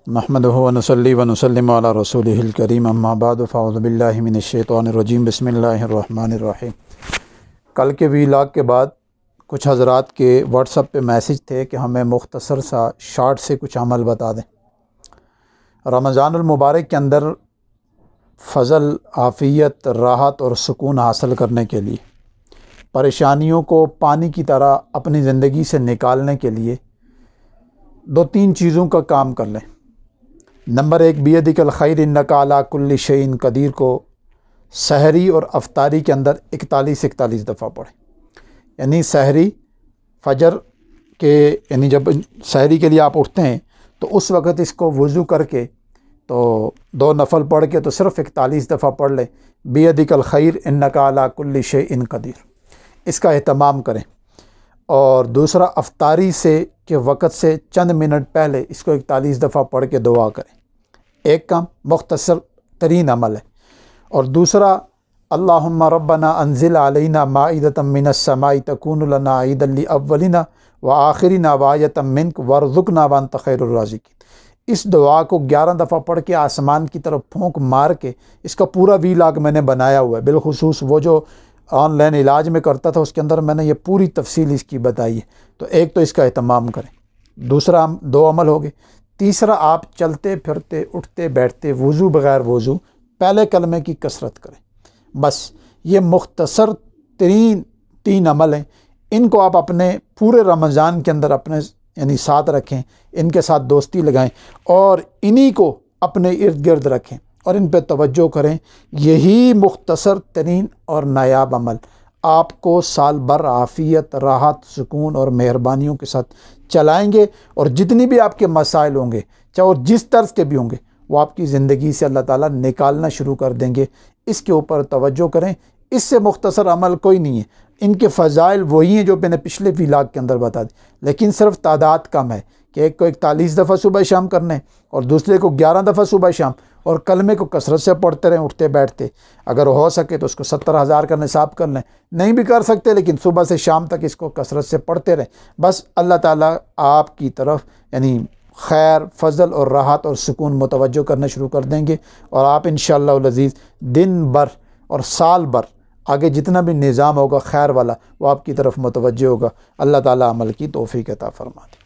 نحمدہ و نصلی و نسلم علی رسولہ الکریم اما بعد فاعوذ باللہ من الشیطان الرجیم بسم اللہ الرحمن الرحیم۔ کل کے ویلاگ کے بعد کچھ حضرات کے واٹس ایپ پہ میسج تھے کہ ہمیں مختصر سا شارٹ سے کچھ عمل بتا دیں۔ رمضان المبارک کے اندر فضل، عافیت، راحت اور سکون حاصل کرنے کے لیے، پریشانیوں کو پانی کی طرح اپنی زندگی سے نکالنے کے لیے 2-3 چیزوں کا کام کر لیں۔ نمبر 1، بیدک الخیر انک علی کل شیء قدیر کو سحری اور افطاری کے اندر 41 دفعہ پڑھیں۔ یعنی سحری فجر کے جب سحری کے لیے آپ اٹھتے ہیں تو اس وقت اس کو وضو کر کے تو 2 نفل پڑھ کے تو صرف 41 دفعہ پڑھ لیں، بیدک الخیر انک علی کل شیء قدیر۔ اس کا اہتمام کریں۔ اور دوسرا، افطاری سے کے وقت سے چند منٹ پہلے اس کو 41 دفعہ پڑھ کے دعا کریں۔ ایک کام مختصر ترین عمل ہے۔ اور دوسرا، اللہم ربنا انزل علینا مائدۃ من السماء تکون لنا عیدا لاولنا وآخرنا وآیۃ منک وارزقنا وانت خیر الرازقین۔ اس دعا کو 11 دفعہ پڑھ کے آسمان کی طرف پھونک مار کے، اس کا پورا ویلاگ میں نے بنایا ہوا ہے، بالخصوص وہ جو آن لائن علاج میں کرتا تھا اس کے اندر میں نے یہ پوری تفصیل اس کی بتائی ہے۔ تو ایک تو اس کا اہتمام کریں، دوسرا 2 عمل ہو گئے، تیسرا آپ چلتے پھرتے اٹھتے بیٹھتے وضو بغیر وضو پہلے کلمے کی کثرت کریں۔ بس یہ مختصر ترین 3 عمل ہیں، ان کو آپ اپنے پورے رمضان کے اندر اپنے ساتھ رکھیں، ان کے ساتھ دوستی لگائیں اور انہی کو اپنے ارد گرد رکھیں اور ان پہ توجہ کریں۔ یہی مختصر ترین اور نایاب عمل آپ کو سال بھر عافیت، راحت، سکون اور مہربانیوں کے ساتھ چلائیں گے، اور جتنی بھی آپ کے مسائل ہوں گے، چاہے وہ جس طرز کے بھی ہوں گے، وہ آپ کی زندگی سے اللہ تعالیٰ نکالنا شروع کر دیں گے۔ اس کے اوپر توجہ کریں۔ اس سے مختصر عمل کوئی نہیں ہے۔ ان کے فضائل وہی ہیں جو میں نے پچھلے ویلاگ کے اندر بتا دی، لیکن صرف تعداد کم ہے کہ ایک کو 41 دفعہ صبح شام کرنے اور دوسرے کو 11 دفعہ صبح شام، اور کلمے کو کثرت سے پڑھتے رہیں اٹھتے بیٹھتے۔ اگر ہو سکے تو اس کو 70,000 کا نصاب کر لیں، نہیں بھی کر سکتے لیکن صبح سے شام تک اس کو کثرت سے پڑھتے رہیں۔ بس اللہ تعالیٰ آپ کی طرف خیر، فضل اور راحت اور سکون متوجہ کرنا شروع کر دیں گے، اور آپ انشاءاللہ العزیز دن بھر اور سال بھر آگے جتنا بھی نظام ہوگا خیر والا وہ آپ کی طرف متوجہ ہوگا۔ اللہ تعالیٰ عمل کی توفیق عطا فرما دے۔